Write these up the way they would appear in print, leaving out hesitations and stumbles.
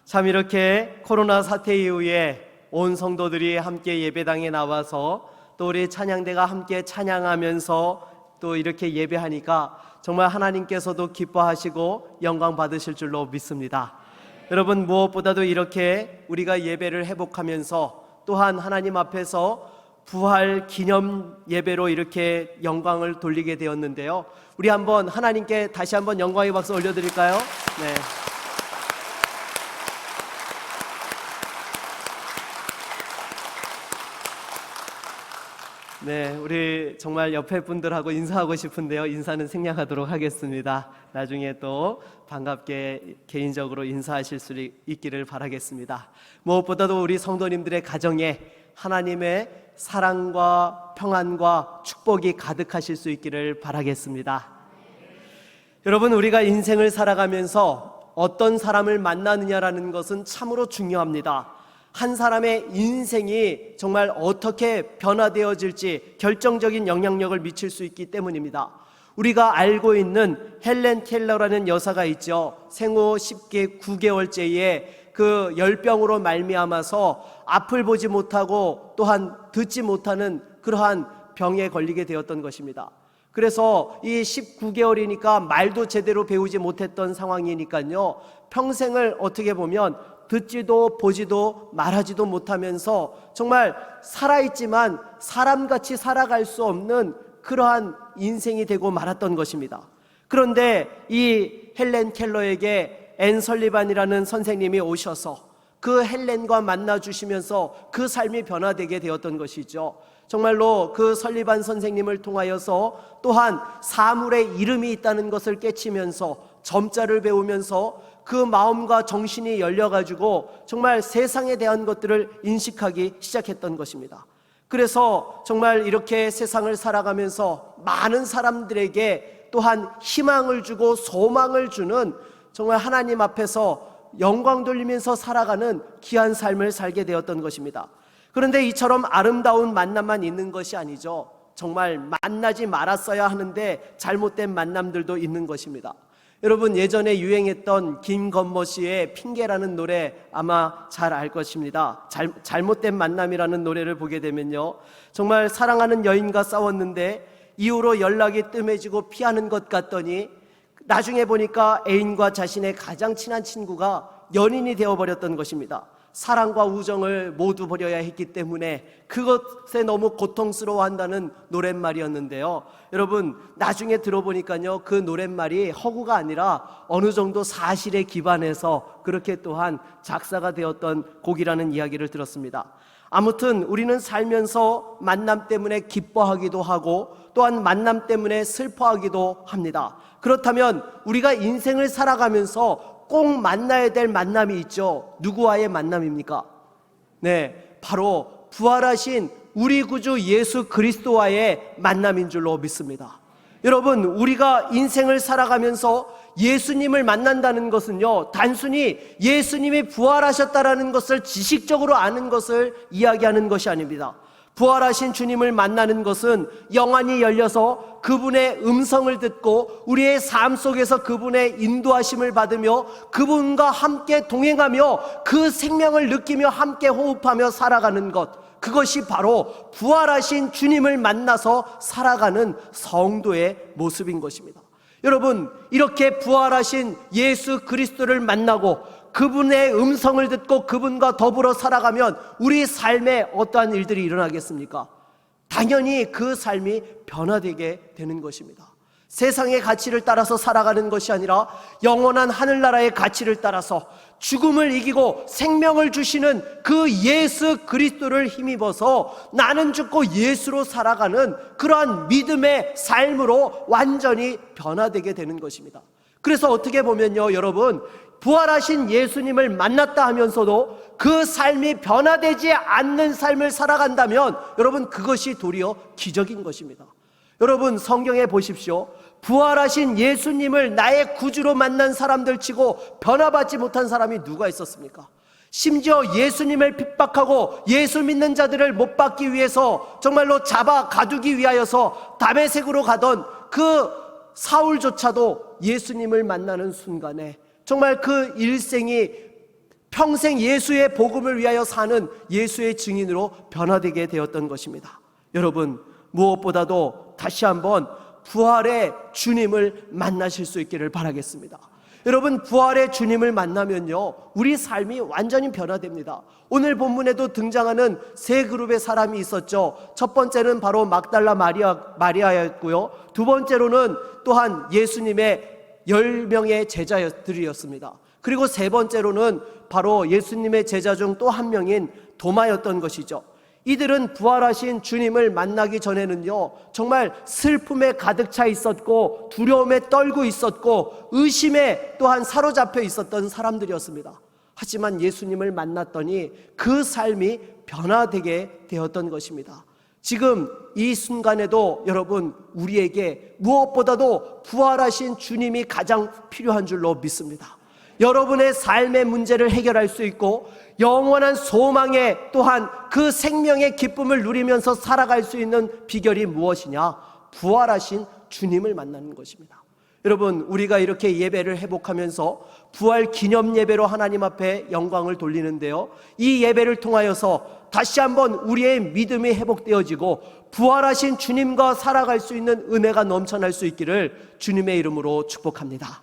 참 이렇게 코로나 사태 이후에 온 성도들이 함께 예배당에 나와서 또 우리 찬양대가 함께 찬양하면서 또 이렇게 예배하니까 정말 하나님께서도 기뻐하시고 영광 받으실 줄로 믿습니다. 여러분, 무엇보다도 이렇게 우리가 예배를 회복하면서 또한 하나님 앞에서 부활 기념 예배로 이렇게 영광을 돌리게 되었는데요, 우리 한번 하나님께 다시 한번 영광의 박수 올려드릴까요? 네. 네, 우리 정말 옆에 분들하고 인사하고 싶은데요, 인사는 생략하도록 하겠습니다. 나중에 또 반갑게 개인적으로 인사하실 수 있기를 바라겠습니다. 무엇보다도 우리 성도님들의 가정에 하나님의 사랑과 평안과 축복이 가득하실 수 있기를 바라겠습니다. 여러분, 우리가 인생을 살아가면서 어떤 사람을 만나느냐라는 것은 참으로 중요합니다. 한 사람의 인생이 정말 어떻게 변화되어질지 결정적인 영향력을 미칠 수 있기 때문입니다. 우리가 알고 있는 헬렌 켈러라는 여사가 있죠. 생후 9개월째에 그 열병으로 말미암아서 앞을 보지 못하고 또한 듣지 못하는 그러한 병에 걸리게 되었던 것입니다. 그래서 이 19개월이니까 말도 제대로 배우지 못했던 상황이니까요, 평생을 어떻게 보면 듣지도 보지도 말하지도 못하면서 정말 살아있지만 사람같이 살아갈 수 없는 그러한 인생이 되고 말았던 것입니다. 그런데 이 헬렌 켈러에게 앤 설리반이라는 선생님이 오셔서 그 헬렌과 만나 주시면서 그 삶이 변화되게 되었던 것이죠. 정말로 그 설리반 선생님을 통하여서 또한 사물의 이름이 있다는 것을 깨치면서 점자를 배우면서 그 마음과 정신이 열려가지고 정말 세상에 대한 것들을 인식하기 시작했던 것입니다. 그래서 정말 이렇게 세상을 살아가면서 많은 사람들에게 또한 희망을 주고 소망을 주는, 정말 하나님 앞에서 영광 돌리면서 살아가는 귀한 삶을 살게 되었던 것입니다. 그런데 이처럼 아름다운 만남만 있는 것이 아니죠. 정말 만나지 말았어야 하는데 잘못된 만남들도 있는 것입니다. 여러분, 예전에 유행했던 김건모 씨의 핑계라는 노래 아마 잘 알 것입니다. 잘못된 만남이라는 노래를 보게 되면요, 정말 사랑하는 여인과 싸웠는데 이후로 연락이 뜸해지고 피하는 것 같더니 나중에 보니까 애인과 자신의 가장 친한 친구가 연인이 되어버렸던 것입니다. 사랑과 우정을 모두 버려야 했기 때문에 그것에 너무 고통스러워한다는 노랫말이었는데요, 여러분, 나중에 들어보니까요, 그 노랫말이 허구가 아니라 어느 정도 사실에 기반해서 그렇게 또한 작사가 되었던 곡이라는 이야기를 들었습니다. 아무튼 우리는 살면서 만남 때문에 기뻐하기도 하고 또한 만남 때문에 슬퍼하기도 합니다. 그렇다면 우리가 인생을 살아가면서 꼭 만나야 될 만남이 있죠. 누구와의 만남입니까? 네, 바로 부활하신 우리 구주 예수 그리스도와의 만남인 줄로 믿습니다. 여러분, 우리가 인생을 살아가면서 예수님을 만난다는 것은요, 단순히 예수님이 부활하셨다라는 것을 지식적으로 아는 것을 이야기하는 것이 아닙니다. 부활하신 주님을 만나는 것은 영안이 열려서 그분의 음성을 듣고 우리의 삶 속에서 그분의 인도하심을 받으며 그분과 함께 동행하며 그 생명을 느끼며 함께 호흡하며 살아가는 것, 그것이 바로 부활하신 주님을 만나서 살아가는 성도의 모습인 것입니다. 여러분, 이렇게 부활하신 예수 그리스도를 만나고 그분의 음성을 듣고 그분과 더불어 살아가면 우리 삶에 어떠한 일들이 일어나겠습니까? 당연히 그 삶이 변화되게 되는 것입니다. 세상의 가치를 따라서 살아가는 것이 아니라 영원한 하늘나라의 가치를 따라서 죽음을 이기고 생명을 주시는 그 예수 그리스도를 힘입어서 나는 죽고 예수로 살아가는 그러한 믿음의 삶으로 완전히 변화되게 되는 것입니다. 그래서 어떻게 보면요, 여러분, 부활하신 예수님을 만났다 하면서도 그 삶이 변화되지 않는 삶을 살아간다면 여러분, 그것이 도리어 기적인 것입니다. 여러분, 성경에 보십시오. 부활하신 예수님을 나의 구주로 만난 사람들 치고 변화받지 못한 사람이 누가 있었습니까? 심지어 예수님을 핍박하고 예수 믿는 자들을 못 박기 위해서 정말로 잡아 가두기 위하여서 다메섹으로 가던 그 사울조차도 예수님을 만나는 순간에 정말 그 일생이 평생 예수의 복음을 위하여 사는 예수의 증인으로 변화되게 되었던 것입니다. 여러분, 무엇보다도 다시 한번 부활의 주님을 만나실 수 있기를 바라겠습니다. 여러분, 부활의 주님을 만나면요, 우리 삶이 완전히 변화됩니다. 오늘 본문에도 등장하는 세 그룹의 사람이 있었죠. 첫 번째는 바로 막달라 마리아였고요, 두 번째로는 또한 예수님의 10명의 제자들이었습니다. 그리고 세 번째로는 바로 예수님의 제자 중 또 한 명인 도마였던 것이죠. 이들은 부활하신 주님을 만나기 전에는요, 정말 슬픔에 가득 차 있었고, 두려움에 떨고 있었고, 의심에 또한 사로잡혀 있었던 사람들이었습니다. 하지만 예수님을 만났더니 그 삶이 변화되게 되었던 것입니다. 지금 이 순간에도 여러분, 우리에게 무엇보다도 부활하신 주님이 가장 필요한 줄로 믿습니다. 여러분의 삶의 문제를 해결할 수 있고, 영원한 소망에 또한 그 생명의 기쁨을 누리면서 살아갈 수 있는 비결이 무엇이냐? 부활하신 주님을 만나는 것입니다. 여러분, 우리가 이렇게 예배를 회복하면서 부활 기념 예배로 하나님 앞에 영광을 돌리는데요, 이 예배를 통하여서 다시 한번 우리의 믿음이 회복되어지고 부활하신 주님과 살아갈 수 있는 은혜가 넘쳐날 수 있기를 주님의 이름으로 축복합니다.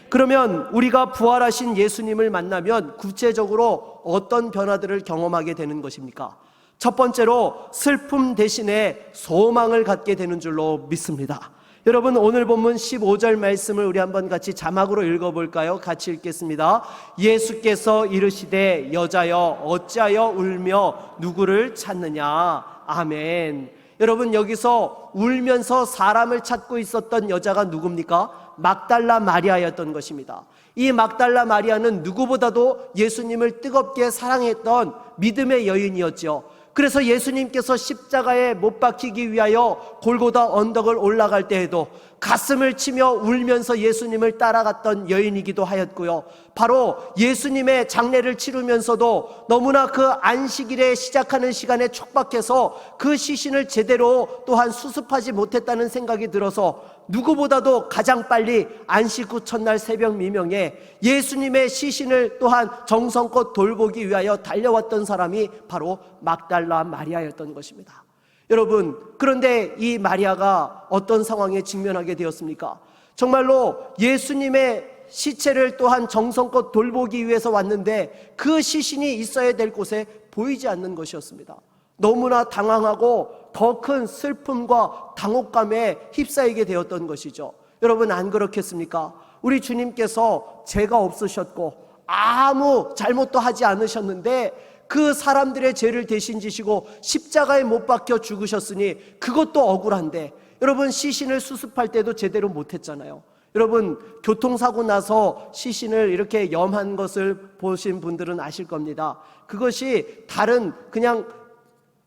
그러면 우리가 부활하신 예수님을 만나면 구체적으로 어떤 변화들을 경험하게 되는 것입니까? 첫 번째로 슬픔 대신에 소망을 갖게 되는 줄로 믿습니다. 여러분, 오늘 본문 15절 말씀을 우리 한번 같이 자막으로 읽어볼까요? 같이 읽겠습니다. 예수께서 이르시되 여자여 어찌하여 울며 누구를 찾느냐. 아멘. 여러분, 여기서 울면서 사람을 찾고 있었던 여자가 누굽니까? 막달라 마리아였던 것입니다. 이 막달라 마리아는 누구보다도 예수님을 뜨겁게 사랑했던 믿음의 여인이었죠. 그래서 예수님께서 십자가에 못 박히기 위하여 골고다 언덕을 올라갈 때에도 가슴을 치며 울면서 예수님을 따라갔던 여인이기도 하였고요, 바로 예수님의 장례를 치르면서도 너무나 그 안식일에 시작하는 시간에 촉박해서 그 시신을 제대로 또한 수습하지 못했다는 생각이 들어서 누구보다도 가장 빨리 안식 후 첫날 새벽 미명에 예수님의 시신을 또한 정성껏 돌보기 위하여 달려왔던 사람이 바로 막달라 마리아였던 것입니다. 여러분, 그런데 이 마리아가 어떤 상황에 직면하게 되었습니까? 정말로 예수님의 시체를 또한 정성껏 돌보기 위해서 왔는데 그 시신이 있어야 될 곳에 보이지 않는 것이었습니다. 너무나 당황하고 더 큰 슬픔과 당혹감에 휩싸이게 되었던 것이죠. 여러분, 안 그렇겠습니까? 우리 주님께서 죄가 없으셨고 아무 잘못도 하지 않으셨는데 그 사람들의 죄를 대신 지시고 십자가에 못 박혀 죽으셨으니 그것도 억울한데, 여러분, 시신을 수습할 때도 제대로 못했잖아요. 여러분, 교통사고 나서 시신을 이렇게 염한 것을 보신 분들은 아실 겁니다. 그것이 다른 그냥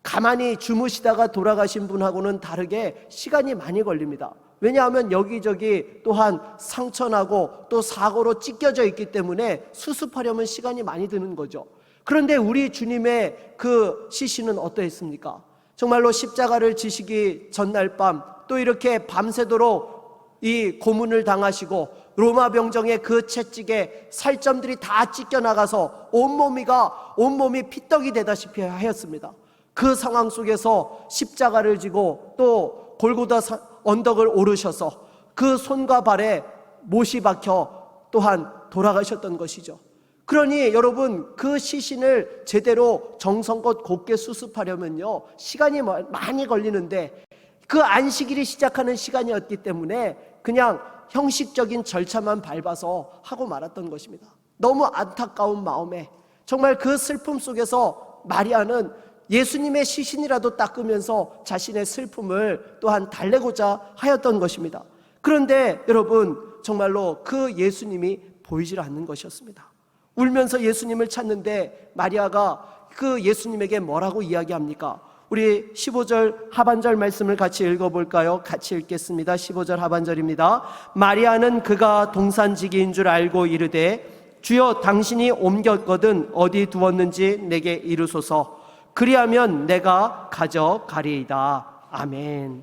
가만히 주무시다가 돌아가신 분하고는 다르게 시간이 많이 걸립니다. 왜냐하면 여기저기 또한 상처나고 또 사고로 찢겨져 있기 때문에 수습하려면 시간이 많이 드는 거죠. 그런데 우리 주님의 그 시신은 어떠했습니까? 정말로 십자가를 지시기 전날 밤 또 이렇게 밤새도록 이 고문을 당하시고 로마 병정의 그 채찍에 살점들이 다 찢겨나가서 온몸이 피떡이 되다시피 하였습니다. 그 상황 속에서 십자가를 지고 또 골고다 언덕을 오르셔서 그 손과 발에 못이 박혀 또한 돌아가셨던 것이죠. 그러니 여러분, 그 시신을 제대로 정성껏 곱게 수습하려면요, 시간이 많이 걸리는데 그 안식일이 시작하는 시간이었기 때문에 그냥 형식적인 절차만 밟아서 하고 말았던 것입니다. 너무 안타까운 마음에 정말 그 슬픔 속에서 마리아는 예수님의 시신이라도 닦으면서 자신의 슬픔을 또한 달래고자 하였던 것입니다. 그런데 여러분, 정말로 그 예수님이 보이질 않는 것이었습니다. 울면서 예수님을 찾는데 마리아가 그 예수님에게 뭐라고 이야기합니까? 우리 15절 하반절 말씀을 같이 읽어볼까요? 같이 읽겠습니다. 15절 하반절입니다. 마리아는 그가 동산지기인 줄 알고 이르되 주여 당신이 옮겼거든 어디 두었는지 내게 이르소서. 그리하면 내가 가져가리이다. 아멘.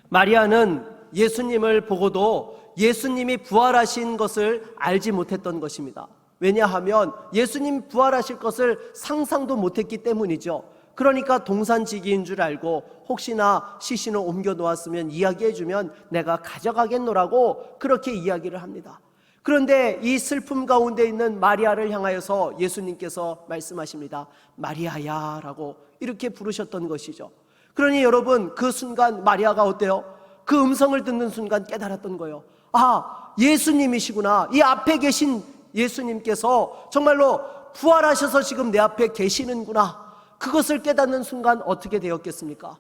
마리아는 예수님을 보고도 예수님이 부활하신 것을 알지 못했던 것입니다. 왜냐하면 예수님이 부활하실 것을 상상도 못했기 때문이죠. 그러니까 동산지기인 줄 알고 혹시나 시신을 옮겨 놓았으면 이야기해주면 내가 가져가겠노라고 그렇게 이야기를 합니다. 그런데 이 슬픔 가운데 있는 마리아를 향하여서 예수님께서 말씀하십니다. 마리아야 라고 이렇게 부르셨던 것이죠. 그러니 여러분, 그 순간 마리아가 어때요? 그 음성을 듣는 순간 깨달았던 거예요. 아, 예수님이시구나. 이 앞에 계신 예수님께서 정말로 부활하셔서 지금 내 앞에 계시는구나. 그것을 깨닫는 순간 어떻게 되었겠습니까?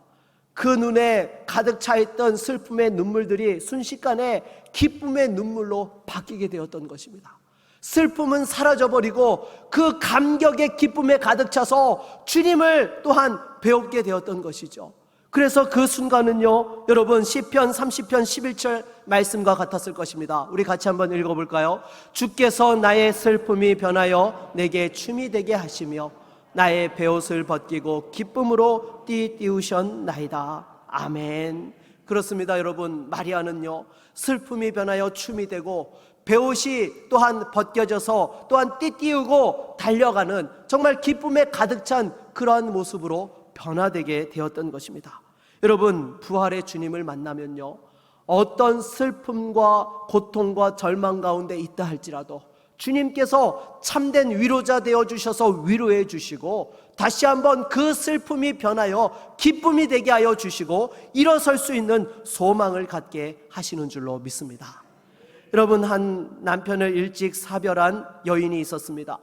그 눈에 가득 차 있던 슬픔의 눈물들이 순식간에 기쁨의 눈물로 바뀌게 되었던 것입니다. 슬픔은 사라져버리고 그 감격의 기쁨에 가득 차서 주님을 또한 배우게 되었던 것이죠. 그래서 그 순간은요, 여러분 시편 30편 11절 말씀과 같았을 것입니다. 우리 같이 한번 읽어볼까요? 주께서 나의 슬픔이 변하여 내게 춤이 되게 하시며 나의 베옷을 벗기고 기쁨으로 띠띠우셨나이다. 아멘. 그렇습니다. 여러분, 마리아는요 슬픔이 변하여 춤이 되고 베옷이 또한 벗겨져서 또한 띠띠우고 달려가는 정말 기쁨에 가득 찬 그러한 모습으로 변화되게 되었던 것입니다. 여러분, 부활의 주님을 만나면요 어떤 슬픔과 고통과 절망 가운데 있다 할지라도 주님께서 참된 위로자 되어주셔서 위로해 주시고 다시 한번 그 슬픔이 변하여 기쁨이 되게 하여 주시고 일어설 수 있는 소망을 갖게 하시는 줄로 믿습니다. 여러분, 한 남편을 일찍 사별한 여인이 있었습니다.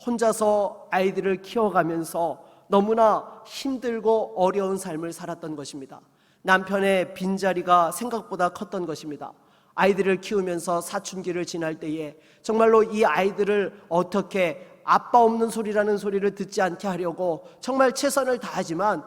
혼자서 아이들을 키워가면서 너무나 힘들고 어려운 삶을 살았던 것입니다. 남편의 빈자리가 생각보다 컸던 것입니다. 아이들을 키우면서 사춘기를 지날 때에 정말로 이 아이들을 어떻게 아빠 없는 소리라는 소리를 듣지 않게 하려고 정말 최선을 다하지만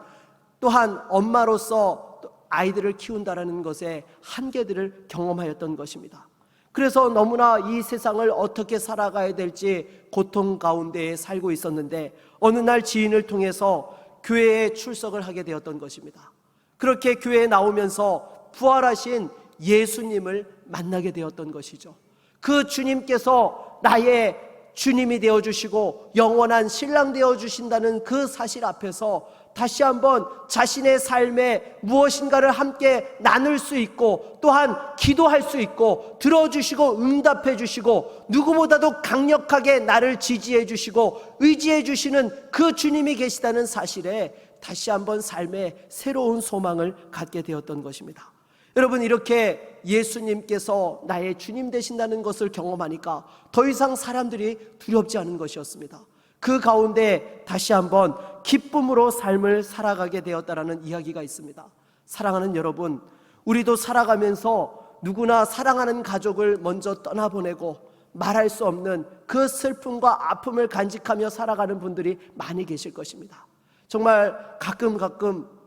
또한 엄마로서 아이들을 키운다라는 것의 한계들을 경험하였던 것입니다. 그래서 너무나 이 세상을 어떻게 살아가야 될지 고통 가운데 살고 있었는데 어느 날 지인을 통해서 교회에 출석을 하게 되었던 것입니다. 그렇게 교회에 나오면서 부활하신 예수님을 만나게 되었던 것이죠. 그 주님께서 나의 주님이 되어주시고 영원한 신랑 되어주신다는 그 사실 앞에서 다시 한번 자신의 삶에 무엇인가를 함께 나눌 수 있고 또한 기도할 수 있고 들어주시고 응답해 주시고 누구보다도 강력하게 나를 지지해 주시고 의지해 주시는 그 주님이 계시다는 사실에 다시 한번 삶에 새로운 소망을 갖게 되었던 것입니다. 여러분, 이렇게 예수님께서 나의 주님 되신다는 것을 경험하니까 더 이상 사람들이 두렵지 않은 것이었습니다. 그 가운데 다시 한번 기쁨으로 삶을 살아가게 되었다라는 이야기가 있습니다. 사랑하는 여러분, 우리도 살아가면서 누구나 사랑하는 가족을 먼저 떠나보내고 말할 수 없는 그 슬픔과 아픔을 간직하며 살아가는 분들이 많이 계실 것입니다. 정말 가끔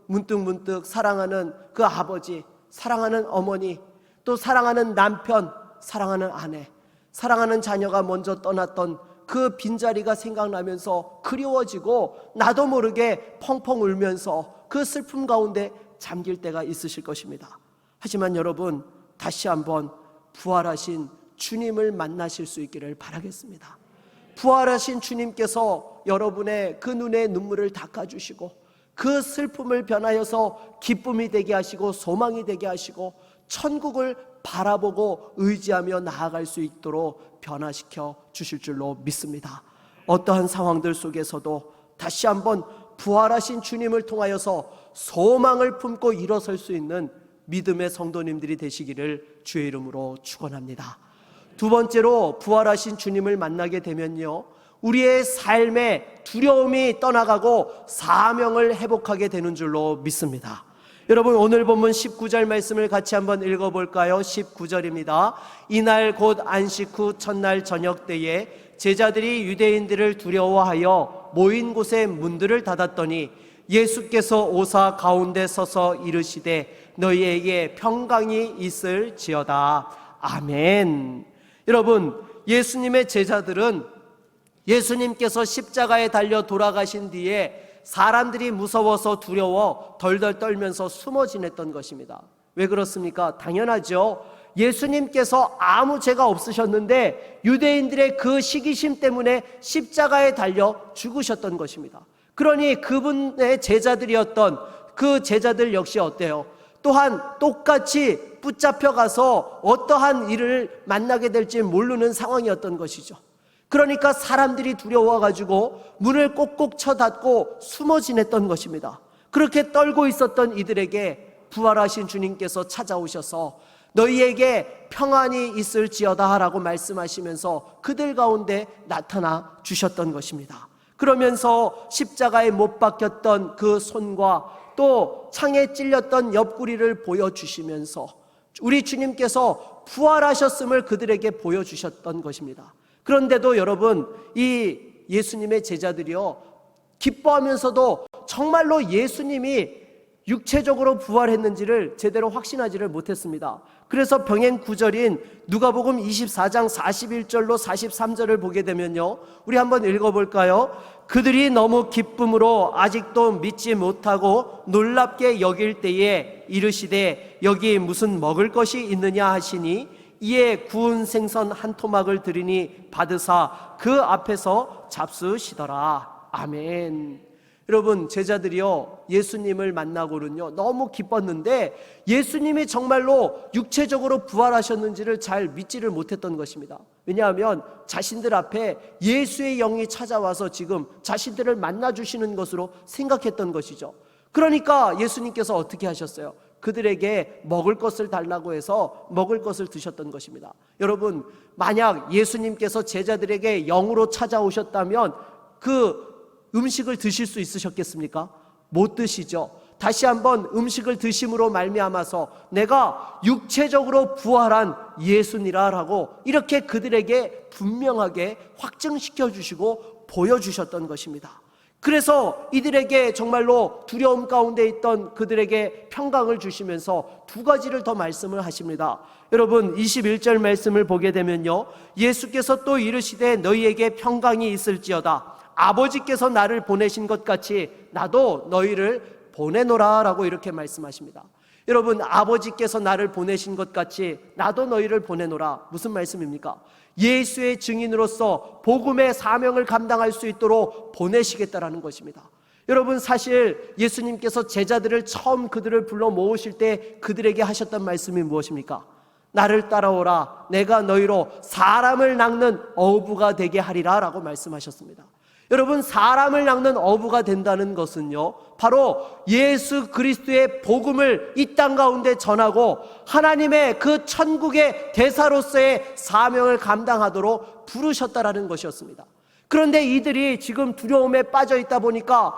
문득 사랑하는 그 아버지, 사랑하는 어머니, 또 사랑하는 남편, 사랑하는 아내, 사랑하는 자녀가 먼저 떠났던 그 빈자리가 생각나면서 그리워지고 나도 모르게 펑펑 울면서 그 슬픔 가운데 잠길 때가 있으실 것입니다. 하지만 여러분, 다시 한번 부활하신 주님을 만나실 수 있기를 바라겠습니다. 부활하신 주님께서 여러분의 그 눈의 눈물을 닦아주시고 그 슬픔을 변하여서 기쁨이 되게 하시고 소망이 되게 하시고 천국을 바라보고 의지하며 나아갈 수 있도록 변화시켜 주실 줄로 믿습니다. 어떠한 상황들 속에서도 다시 한번 부활하신 주님을 통하여서 소망을 품고 일어설 수 있는 믿음의 성도님들이 되시기를 주의 이름으로 축원합니다. 두 번째로, 부활하신 주님을 만나게 되면요, 우리의 삶에 두려움이 떠나가고 사명을 회복하게 되는 줄로 믿습니다. 여러분, 오늘 본문 19절 말씀을 같이 한번 읽어볼까요? 19절입니다. 이날 곧 안식 후 첫날 저녁 때에 제자들이 유대인들을 두려워하여 모인 곳에 문들을 닫았더니 예수께서 오사 가운데 서서 이르시되 너희에게 평강이 있을지어다. 아멘. 여러분, 예수님의 제자들은 예수님께서 십자가에 달려 돌아가신 뒤에 사람들이 무서워서 두려워 덜덜 떨면서 숨어 지냈던 것입니다. 왜 그렇습니까? 당연하죠. 예수님께서 아무 죄가 없으셨는데 유대인들의 그 시기심 때문에 십자가에 달려 죽으셨던 것입니다. 그러니 그분의 제자들이었던 그 제자들 역시 어때요? 또한 똑같이 붙잡혀 가서 어떠한 일을 만나게 될지 모르는 상황이었던 것이죠. 그러니까 사람들이 두려워가지고 문을 꼭꼭 쳐닫고 숨어 지냈던 것입니다. 그렇게 떨고 있었던 이들에게 부활하신 주님께서 찾아오셔서 너희에게 평안이 있을지어다 라고 말씀하시면서 그들 가운데 나타나 주셨던 것입니다. 그러면서 십자가에 못 박혔던 그 손과 또 창에 찔렸던 옆구리를 보여주시면서 우리 주님께서 부활하셨음을 그들에게 보여주셨던 것입니다. 그런데도 여러분, 이 예수님의 제자들이요, 기뻐하면서도 정말로 예수님이 육체적으로 부활했는지를 제대로 확신하지를 못했습니다. 그래서 병행 구절인 누가복음 24장 41절로 43절을 보게 되면요, 우리 한번 읽어볼까요? 그들이 너무 기쁨으로 아직도 믿지 못하고 놀랍게 여길 때에 이르시되 여기 무슨 먹을 것이 있느냐 하시니 이에 구운 생선 한 토막을 드리니 받으사 그 앞에서 잡수시더라. 아멘. 여러분, 제자들이요, 예수님을 만나고는요 너무 기뻤는데 예수님이 정말로 육체적으로 부활하셨는지를 잘 믿지를 못했던 것입니다. 왜냐하면 자신들 앞에 예수의 영이 찾아와서 지금 자신들을 만나주시는 것으로 생각했던 것이죠. 그러니까 예수님께서 어떻게 하셨어요? 그들에게 먹을 것을 달라고 해서 먹을 것을 드셨던 것입니다. 여러분, 만약 예수님께서 제자들에게 영으로 찾아오셨다면 그 음식을 드실 수 있으셨겠습니까? 못 드시죠. 다시 한번 음식을 드심으로 말미암아서 내가 육체적으로 부활한 예수니라라고 이렇게 그들에게 분명하게 확증시켜 주시고 보여주셨던 것입니다. 그래서 이들에게 정말로 두려움 가운데 있던 그들에게 평강을 주시면서 두 가지를 더 말씀을 하십니다. 여러분, 21절 말씀을 보게 되면요, 예수께서 또 이르시되 너희에게 평강이 있을지어다. 아버지께서 나를 보내신 것 같이 나도 너희를 보내노라 라고 이렇게 말씀하십니다. 여러분, 아버지께서 나를 보내신 것 같이 나도 너희를 보내노라. 무슨 말씀입니까? 예수의 증인으로서 복음의 사명을 감당할 수 있도록 보내시겠다라는 것입니다. 여러분, 사실 예수님께서 제자들을 처음 그들을 불러 모으실 때 그들에게 하셨던 말씀이 무엇입니까? 나를 따라오라. 내가 너희로 사람을 낚는 어부가 되게 하리라 라고 말씀하셨습니다. 여러분, 사람을 낚는 어부가 된다는 것은요, 바로 예수 그리스도의 복음을 이 땅 가운데 전하고 하나님의 그 천국의 대사로서의 사명을 감당하도록 부르셨다라는 것이었습니다. 그런데 이들이 지금 두려움에 빠져 있다 보니까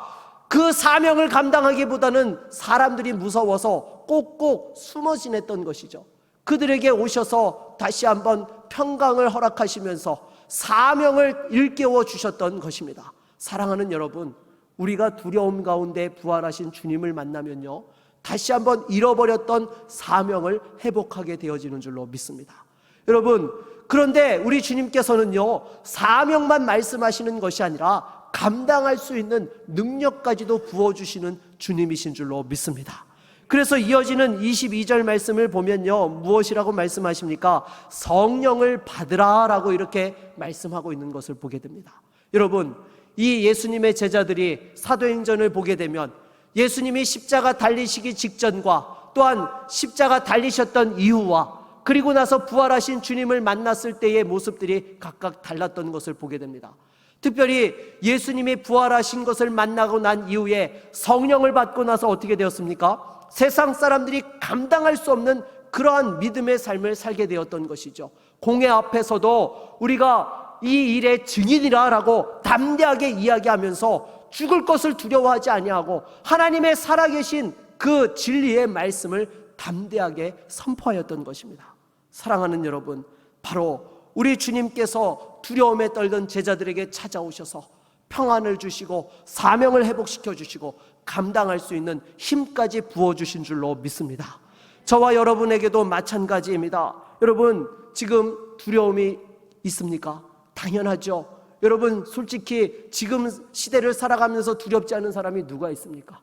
그 사명을 감당하기보다는 사람들이 무서워서 꼭꼭 숨어 지냈던 것이죠. 그들에게 오셔서 다시 한번 평강을 허락하시면서 사명을 일깨워 주셨던 것입니다. 사랑하는 여러분, 우리가 두려움 가운데 부활하신 주님을 만나면요, 다시 한번 잃어버렸던 사명을 회복하게 되어지는 줄로 믿습니다. 여러분, 그런데 우리 주님께서는요, 사명만 말씀하시는 것이 아니라 감당할 수 있는 능력까지도 부어주시는 주님이신 줄로 믿습니다. 그래서 이어지는 22절 말씀을 보면요, 무엇이라고 말씀하십니까? 성령을 받으라 라고 이렇게 말씀하고 있는 것을 보게 됩니다. 여러분, 이 예수님의 제자들이 사도행전을 보게 되면 예수님이 십자가 달리시기 직전과 또한 십자가 달리셨던 이후와 그리고 나서 부활하신 주님을 만났을 때의 모습들이 각각 달랐던 것을 보게 됩니다. 특별히 예수님이 부활하신 것을 만나고 난 이후에 성령을 받고 나서 어떻게 되었습니까? 세상 사람들이 감당할 수 없는 그러한 믿음의 삶을 살게 되었던 것이죠. 공회 앞에서도 우리가 이 일의 증인이라 라고 담대하게 이야기하면서 죽을 것을 두려워하지 아니하고 하나님의 살아계신 그 진리의 말씀을 담대하게 선포하였던 것입니다. 사랑하는 여러분, 바로 우리 주님께서 두려움에 떨던 제자들에게 찾아오셔서 평안을 주시고 사명을 회복시켜 주시고 감당할 수 있는 힘까지 부어주신 줄로 믿습니다. 저와 여러분에게도 마찬가지입니다. 여러분, 지금 두려움이 있습니까? 당연하죠. 여러분, 솔직히 지금 시대를 살아가면서 두렵지 않은 사람이 누가 있습니까?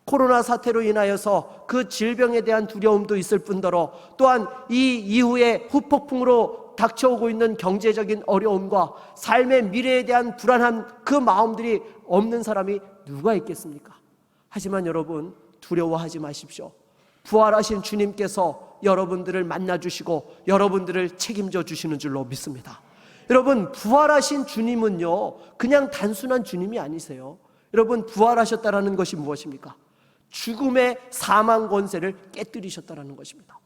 코로나 사태로 인하여서 그 질병에 대한 두려움도 있을 뿐더러 또한 이 이후에 후폭풍으로 닥쳐오고 있는 경제적인 어려움과 삶의 미래에 대한 불안한 그 마음들이 없는 사람이 누가 있겠습니까? 하지만 여러분, 두려워하지 마십시오. 부활하신 주님께서 여러분들을 만나주시고 여러분들을 책임져 주시는 줄로 믿습니다. 여러분, 부활하신 주님은요, 그냥 단순한 주님이 아니세요. 여러분, 부활하셨다라는 것이 무엇입니까? 죽음의 사망 권세를 깨뜨리셨다라는 것입니다.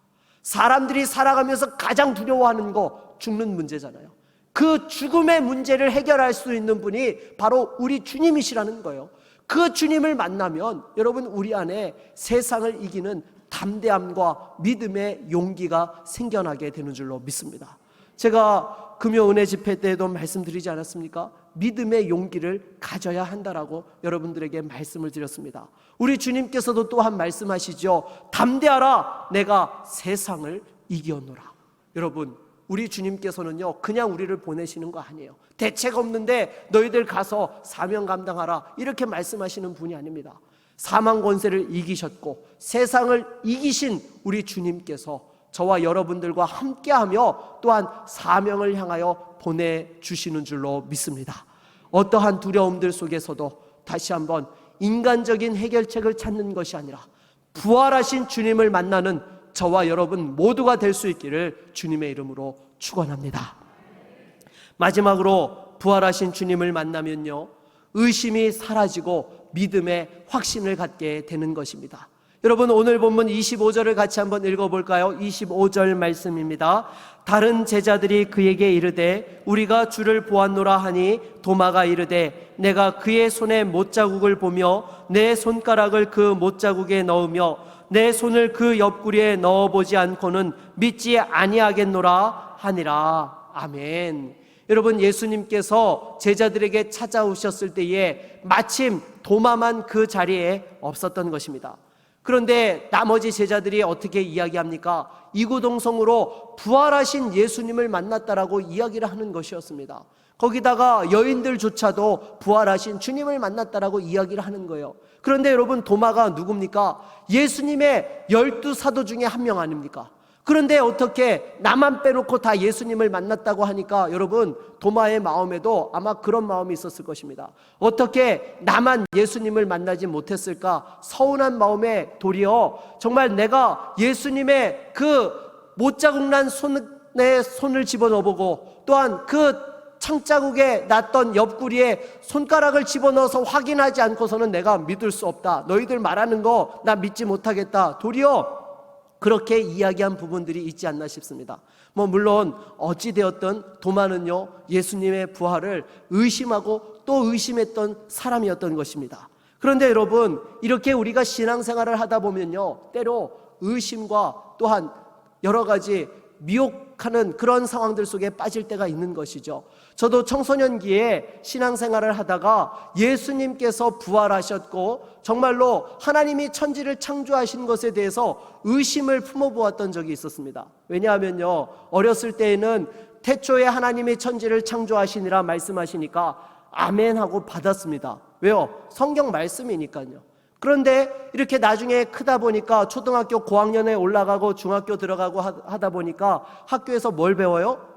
사람들이 살아가면서 가장 두려워하는 거 죽는 문제잖아요. 그 죽음의 문제를 해결할 수 있는 분이 바로 우리 주님이시라는 거예요. 그 주님을 만나면 여러분, 우리 안에 세상을 이기는 담대함과 믿음의 용기가 생겨나게 되는 줄로 믿습니다. 제가 금요 은혜 집회 때에도 말씀드리지 않았습니까? 믿음의 용기를 가져야 한다라고 여러분들에게 말씀을 드렸습니다. 우리 주님께서도 또한 말씀하시죠. 담대하라, 내가 세상을 이겨노라. 여러분, 우리 주님께서는요, 그냥 우리를 보내시는 거 아니에요. 대책 없는데 너희들 가서 사명 감당하라, 이렇게 말씀하시는 분이 아닙니다. 사망 권세를 이기셨고 세상을 이기신 우리 주님께서 저와 여러분들과 함께하며 또한 사명을 향하여 보내주시는 줄로 믿습니다. 어떠한 두려움들 속에서도 다시 한번 인간적인 해결책을 찾는 것이 아니라 부활하신 주님을 만나는 저와 여러분 모두가 될 수 있기를 주님의 이름으로 축원합니다. 마지막으로 부활하신 주님을 만나면요, 의심이 사라지고 믿음의 확신을 갖게 되는 것입니다. 여러분, 오늘 본문 25절을 같이 한번 읽어볼까요? 25절 말씀입니다. 다른 제자들이 그에게 이르되 우리가 주를 보았노라 하니 도마가 이르되 내가 그의 손에 못자국을 보며 내 손가락을 그 못자국에 넣으며 내 손을 그 옆구리에 넣어보지 않고는 믿지 아니하겠노라 하니라. 아멘. 여러분, 예수님께서 제자들에게 찾아오셨을 때에 마침 도마만 그 자리에 없었던 것입니다. 그런데 나머지 제자들이 어떻게 이야기합니까? 이구동성으로 부활하신 예수님을 만났다라고 이야기를 하는 것이었습니다. 거기다가 여인들조차도 부활하신 주님을 만났다라고 이야기를 하는 거예요. 그런데 여러분, 도마가 누굽니까? 예수님의 12사도 중에 한 명 아닙니까? 그런데 어떻게 나만 빼놓고 다 예수님을 만났다고 하니까 여러분, 도마의 마음에도 아마 그런 마음이 있었을 것입니다. 어떻게 나만 예수님을 만나지 못했을까? 서운한 마음에 도리어 정말 내가 예수님의 그 못자국 난 손에 손을 집어넣어보고 또한 그 창자국에 났던 옆구리에 손가락을 집어넣어서 확인하지 않고서는 내가 믿을 수 없다. 너희들 말하는 거 나 믿지 못하겠다. 도리어 그렇게 이야기한 부분들이 있지 않나 싶습니다. 물론 어찌되었든 도마는요, 예수님의 부활을 의심하고 또 의심했던 사람이었던 것입니다. 그런데 여러분, 이렇게 우리가 신앙생활을 하다 보면요, 때로 의심과 또한 여러 가지 미혹하는 그런 상황들 속에 빠질 때가 있는 것이죠. 저도 청소년기에 신앙생활을 하다가 예수님께서 부활하셨고 정말로 하나님이 천지를 창조하신 것에 대해서 의심을 품어보았던 적이 있었습니다. 왜냐하면요, 어렸을 때에는 태초에 하나님이 천지를 창조하시니라 말씀하시니까 아멘 하고 받았습니다. 왜요? 성경 말씀이니까요. 그런데 이렇게 나중에 크다 보니까 초등학교 고학년에 올라가고 중학교 들어가고 하다 보니까 학교에서 뭘 배워요?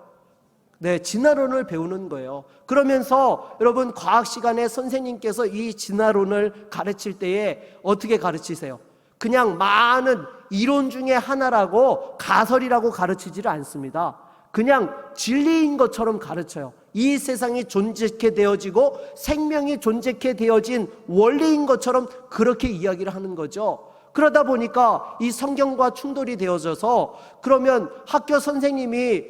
네, 진화론을 배우는 거예요. 그러면서 여러분, 과학 시간에 선생님께서 이 진화론을 가르칠 때에 어떻게 가르치세요? 그냥 많은 이론 중에 하나라고 가설이라고 가르치지를 않습니다. 그냥 진리인 것처럼 가르쳐요. 이 세상이 존재케 되어지고 생명이 존재케 되어진 원리인 것처럼 그렇게 이야기를 하는 거죠. 그러다 보니까 이 성경과 충돌이 되어져서, 그러면 학교 선생님이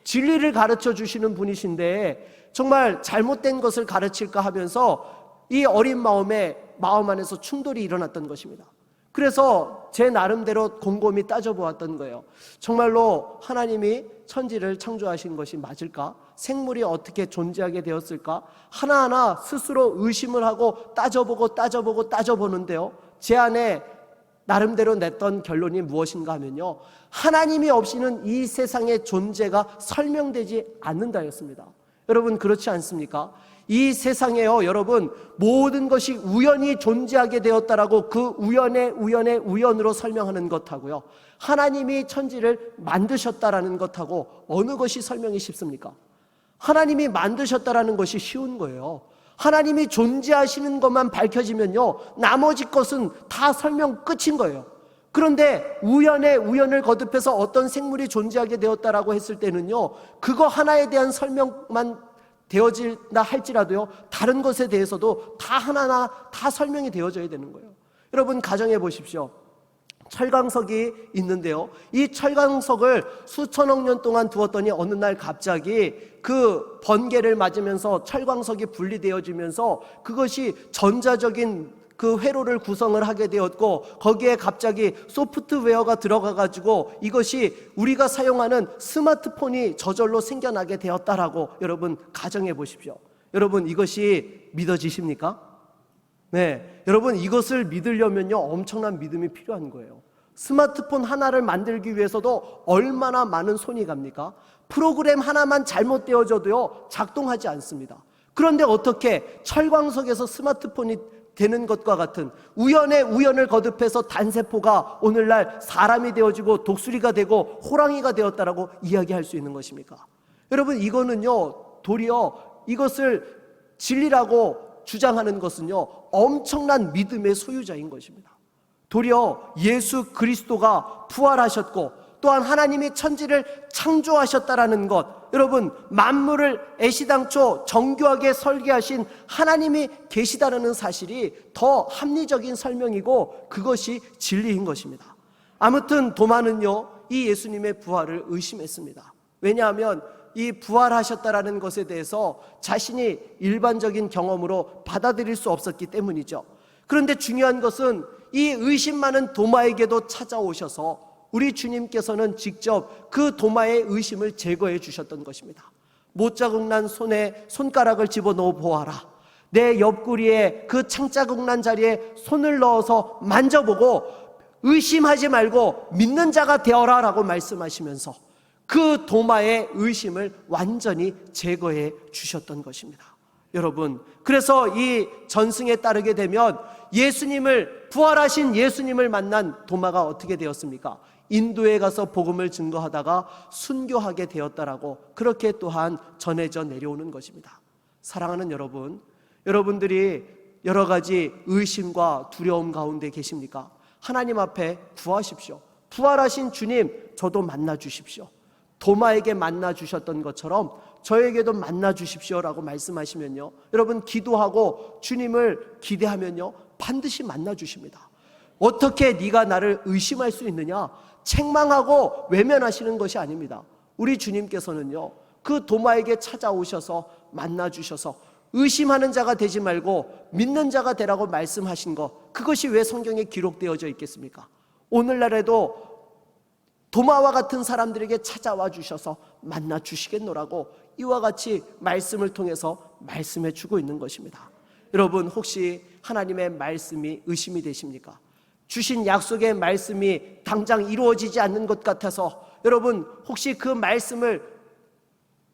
진리를 가르쳐 주시는 분이신데 정말 잘못된 것을 가르칠까 하면서 이 어린 마음 안에서 충돌이 일어났던 것입니다. 그래서 제 나름대로 곰곰이 따져보았던 거예요. 정말로 하나님이 천지를 창조하신 것이 맞을까? 생물이 어떻게 존재하게 되었을까? 하나하나 스스로 의심을 하고 따져보는데요, 제 안에 나름대로 냈던 결론이 무엇인가 하면요, 하나님이 없이는 이 세상의 존재가 설명되지 않는다였습니다. 여러분, 그렇지 않습니까? 이 세상에요, 여러분, 모든 것이 우연히 존재하게 되었다라고 그 우연의 우연으로 설명하는 것하고요, 하나님이 천지를 만드셨다라는 것하고 어느 것이 설명이 쉽습니까? 하나님이 만드셨다라는 것이 쉬운 거예요. 하나님이 존재하시는 것만 밝혀지면요, 나머지 것은 다 설명 끝인 거예요. 그런데 우연의 우연을 거듭해서 어떤 생물이 존재하게 되었다라고 했을 때는요, 그거 하나에 대한 설명만 되어진다 할지라도요, 다른 것에 대해서도 다 하나하나 다 설명이 되어져야 되는 거예요. 여러분, 가정해 보십시오. 철광석이 있는데요, 이 철광석을 수천억 년 동안 두었더니 어느 날 갑자기 그 번개를 맞으면서 철광석이 분리되어지면서 그것이 전자적인 그 회로를 구성을 하게 되었고, 거기에 갑자기 소프트웨어가 들어가가지고 이것이 우리가 사용하는 스마트폰이 저절로 생겨나게 되었다라고 여러분 가정해 보십시오. 여러분, 이것이 믿어지십니까? 네, 여러분, 이것을 믿으려면요, 엄청난 믿음이 필요한 거예요. 스마트폰 하나를 만들기 위해서도 얼마나 많은 손이 갑니까? 프로그램 하나만 잘못되어져도요, 작동하지 않습니다. 그런데 어떻게 철광석에서 스마트폰이 되는 것과 같은 우연의 우연을 거듭해서 단세포가 오늘날 사람이 되어지고 독수리가 되고 호랑이가 되었다라고 이야기할 수 있는 것입니까? 여러분, 이거는요, 도리어 이것을 진리라고 주장하는 것은요, 엄청난 믿음의 소유자인 것입니다. 도리어 예수 그리스도가 부활하셨고 또한 하나님이 천지를 창조하셨다라는 것, 여러분, 만물을 애시당초 정교하게 설계하신 하나님이 계시다라는 사실이 더 합리적인 설명이고 그것이 진리인 것입니다. 아무튼 도마는요, 이 예수님의 부활을 의심했습니다. 왜냐하면 이 부활하셨다라는 것에 대해서 자신이 일반적인 경험으로 받아들일 수 없었기 때문이죠. 그런데 중요한 것은 이 의심 많은 도마에게도 찾아오셔서 우리 주님께서는 직접 그 도마의 의심을 제거해 주셨던 것입니다. 못자국 난 손에 손가락을 집어넣어 보아라. 내 옆구리에 그 창자국 난 자리에 손을 넣어서 만져보고 의심하지 말고 믿는 자가 되어라 라고 말씀하시면서 그 도마의 의심을 완전히 제거해 주셨던 것입니다. 여러분, 그래서 이 전승에 따르게 되면 예수님을, 부활하신 예수님을 만난 도마가 어떻게 되었습니까? 인도에 가서 복음을 증거하다가 순교하게 되었다라고 그렇게 또한 전해져 내려오는 것입니다. 사랑하는 여러분, 여러분들이 여러 가지 의심과 두려움 가운데 계십니까? 하나님 앞에 구하십시오. 부활하신 주님, 저도 만나 주십시오. 도마에게 만나 주셨던 것처럼 저에게도 만나 주십시오라고 말씀하시면요, 여러분 기도하고 주님을 기대하면요, 반드시 만나 주십니다. 어떻게 네가 나를 의심할 수 있느냐? 책망하고 외면하시는 것이 아닙니다. 우리 주님께서는요, 그 도마에게 찾아오셔서 만나 주셔서 의심하는 자가 되지 말고 믿는 자가 되라고 말씀하신 것, 그것이 왜 성경에 기록되어져 있겠습니까? 오늘날에도 도마와 같은 사람들에게 찾아와 주셔서 만나 주시겠노라고 이와 같이 말씀을 통해서 말씀해 주고 있는 것입니다. 여러분, 혹시 하나님의 말씀이 의심이 되십니까? 주신 약속의 말씀이 당장 이루어지지 않는 것 같아서 여러분, 혹시 그 말씀을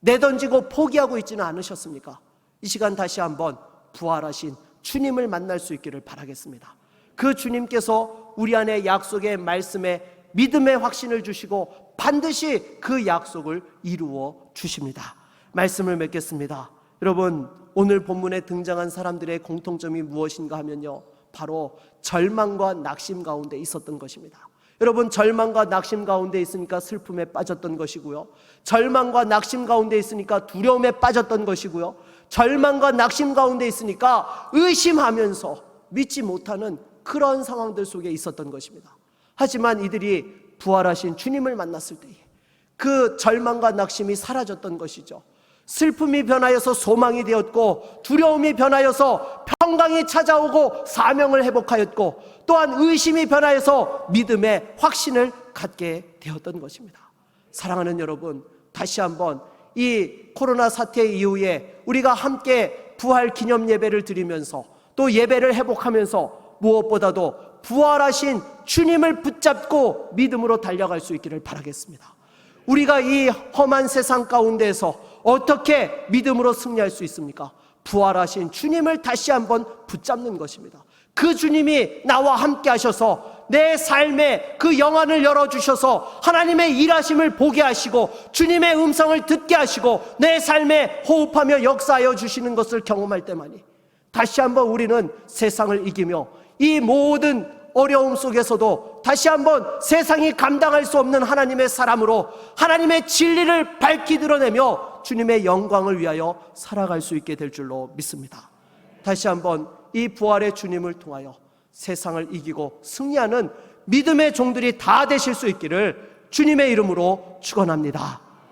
내던지고 포기하고 있지는 않으셨습니까? 이 시간 다시 한번 부활하신 주님을 만날 수 있기를 바라겠습니다. 그 주님께서 우리 안에 약속의 말씀에 믿음의 확신을 주시고 반드시 그 약속을 이루어 주십니다. 말씀을 맺겠습니다. 여러분, 오늘 본문에 등장한 사람들의 공통점이 무엇인가 하면요, 바로 절망과 낙심 가운데 있었던 것입니다. 여러분, 절망과 낙심 가운데 있으니까 슬픔에 빠졌던 것이고요, 절망과 낙심 가운데 있으니까 두려움에 빠졌던 것이고요, 절망과 낙심 가운데 있으니까 의심하면서 믿지 못하는 그런 상황들 속에 있었던 것입니다. 하지만 이들이 부활하신 주님을 만났을 때에 그 절망과 낙심이 사라졌던 것이죠. 슬픔이 변하여서 소망이 되었고, 두려움이 변하여서 평강이 찾아오고 사명을 회복하였고, 또한 의심이 변하여서 믿음의 확신을 갖게 되었던 것입니다. 사랑하는 여러분, 다시 한번 이 코로나 사태 이후에 우리가 함께 부활 기념 예배를 드리면서 또 예배를 회복하면서 무엇보다도 부활하신 주님을 붙잡고 믿음으로 달려갈 수 있기를 바라겠습니다. 우리가 이 험한 세상 가운데에서 어떻게 믿음으로 승리할 수 있습니까? 부활하신 주님을 다시 한번 붙잡는 것입니다. 그 주님이 나와 함께 하셔서 내 삶에 그 영안을 열어주셔서 하나님의 일하심을 보게 하시고 주님의 음성을 듣게 하시고 내 삶에 호흡하며 역사하여 주시는 것을 경험할 때만이 다시 한번 우리는 세상을 이기며 이 모든 어려움 속에서도 다시 한번 세상이 감당할 수 없는 하나님의 사람으로 하나님의 진리를 밝히 드러내며 주님의 영광을 위하여 살아갈 수 있게 될 줄로 믿습니다. 다시 한번 이 부활의 주님을 통하여 세상을 이기고 승리하는 믿음의 종들이 다 되실 수 있기를 주님의 이름으로 축원합니다.